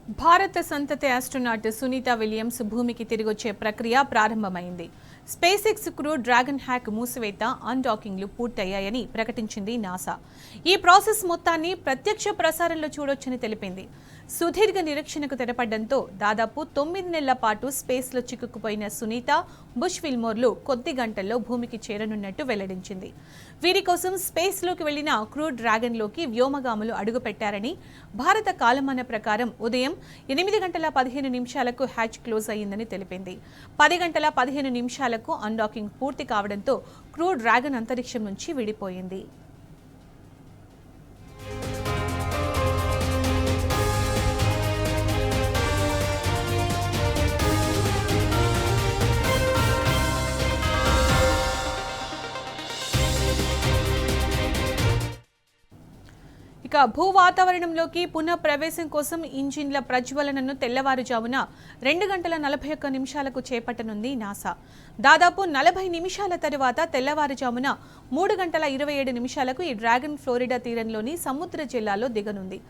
భారత సంతతి astronaut Sunitha Williams భూమికి తిరిగొచ్చే ప్రక్రియ ప్రారంభమైంది. SpaceX Crew Dragon hatch మూసివేత, అన్డాకింగ్లు పూర్తయ్యాయని ప్రకటించింది నాసా. ఈ ప్రాసెస్ మొత్తాన్ని ప్రత్యక్ష ప్రసారంలో చూడొచ్చని తెలిపింది. సుదీర్ఘ నిరీక్షణకు తెరపడడంతో దాదాపు 9 నెలల పాటు స్పేస్లో చిక్కుకుపోయిన సునీత, బుష్ విల్మోర్లు కొద్ది గంటల్లో భూమికి చేరనున్నట్టు వెల్లడించింది. వీరి కోసం స్పేస్లోకి వెళ్లిన క్రూ డ్రాగన్లోకి వ్యోమగాములు అడుగుపెట్టారని, భారత కాలమాన ప్రకారం ఉదయం 8 గంటల 15 నిమిషాలకు హ్యాచ్ క్లోజ్ అయ్యిందని తెలిపింది. 10 గంటల 15 నిమిషాలకు అన్డాకింగ్ పూర్తి కావడంతో క్రూ డ్రాగన్ అంతరిక్షం నుంచి విడిపోయింది. ఇక భూ వాతావరణంలోకి పునః ప్రవేశం కోసం ఇంజిన్ల ప్రజ్వలనను తెల్లవారుజామున 2 గంటల 41 నిమిషాలకు చేపట్టనుంది నాసా. దాదాపు 40 నిమిషాల తరువాత తెల్లవారుజామున 3 గంటల 27 నిమిషాలకు ఈ డ్రాగన్ ఫ్లోరిడా తీరంలోని సముద్ర జిల్లాలో దిగనుంది.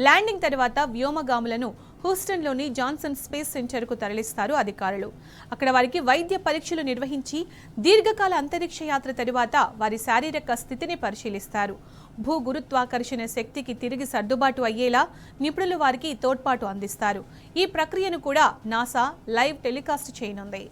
ల్యాండింగ్ తర్వాత వ్యోమగాములను హ్యూస్టన్లోని జాన్సన్ స్పేస్ సెంటర్కు తరలిస్తారు అధికారులు. అక్కడ వారికి వైద్య పరీక్షలు నిర్వహించి దీర్ఘకాల అంతరిక్ష యాత్ర తరువాత వారి శారీరక స్థితిని పరిశీలిస్తారు. భూ గురుత్వాకర్షణ శక్తికి తిరిగి సర్దుబాటు అయ్యేలా నిపుణులు వారికి తోడ్పాటు అందిస్తారు. ఈ ప్రక్రియను కూడా నాసా లైవ్ టెలికాస్ట్ చేయనుంది.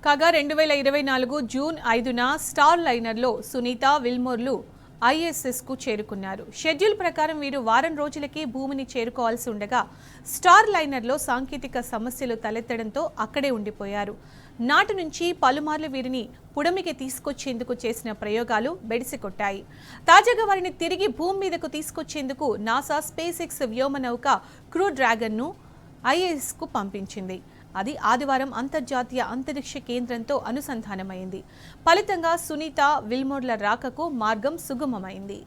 కాగా 2024 జూన్ 5న స్టార్ లైనర్లో సునీత, విల్మోర్లు ఐఎస్ఎస్కు చేరుకున్నారు. షెడ్యూల్ ప్రకారం వీరు వారం రోజులకే భూమిని చేరుకోవాల్సి ఉండగా స్టార్ లైనర్లో సాంకేతిక సమస్యలు తలెత్తడంతో అక్కడే ఉండిపోయారు. నాటి నుంచి పలుమార్లు వీరిని పుడమికి తీసుకొచ్చేందుకు చేసిన ప్రయోగాలు బెడిసికొట్టాయి. తాజాగా వారిని తిరిగి భూమి మీదకు తీసుకొచ్చేందుకు నాసా స్పేస్ ఎక్స్ వ్యోమనౌక క్రూ డ్రాగన్ను ఐఎస్కు పంపించింది. అది ఆదివారం అంతర్జాతీయ అంతరిక్ష కేంద్రంతో అనుసంధానమైంది. ఫలితంగా సునీత, విల్మోర్ల రాకకు మార్గం సుగమమైంది.